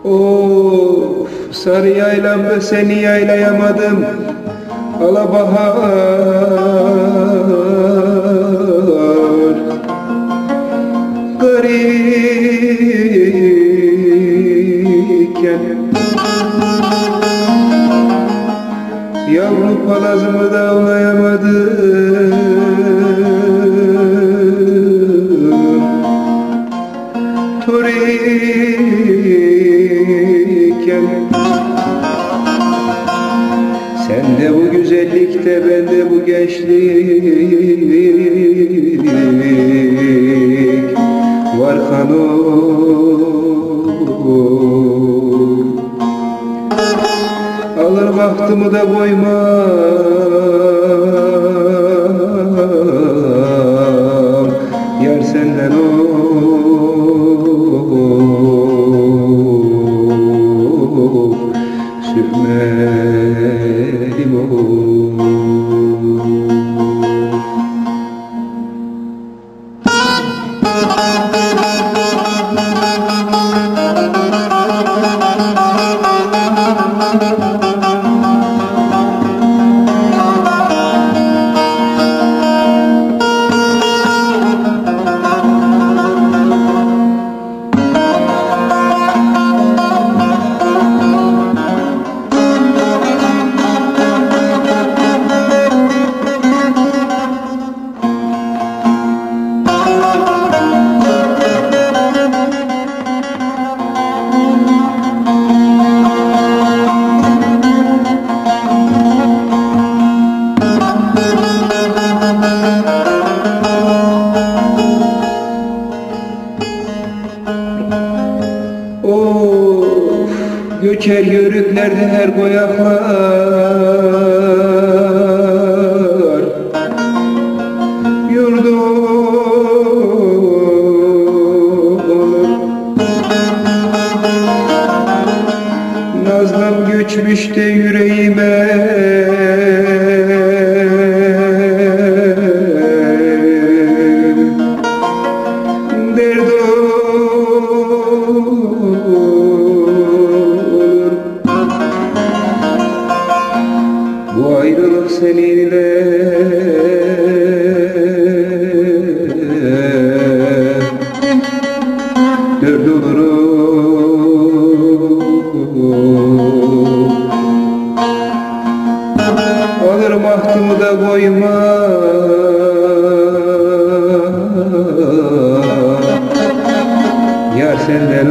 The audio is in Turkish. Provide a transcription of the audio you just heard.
Of, sarı yaylamda seni yaylayamadım Alabahar. Garipken yavru palazımı da avlayamadım. Toriyken sen de bu güzellikte, ben de bu gençlik var kanım. Alır bahtımı da koymam yar senden sürmelim o. Of, göçer yörüklerde her boyaklar yurdu olur. Nazlım göçmüş de yüreğime, dert olur. Bu ayrılık seninle dert olurum. Alır mahtımı da koyma yar senden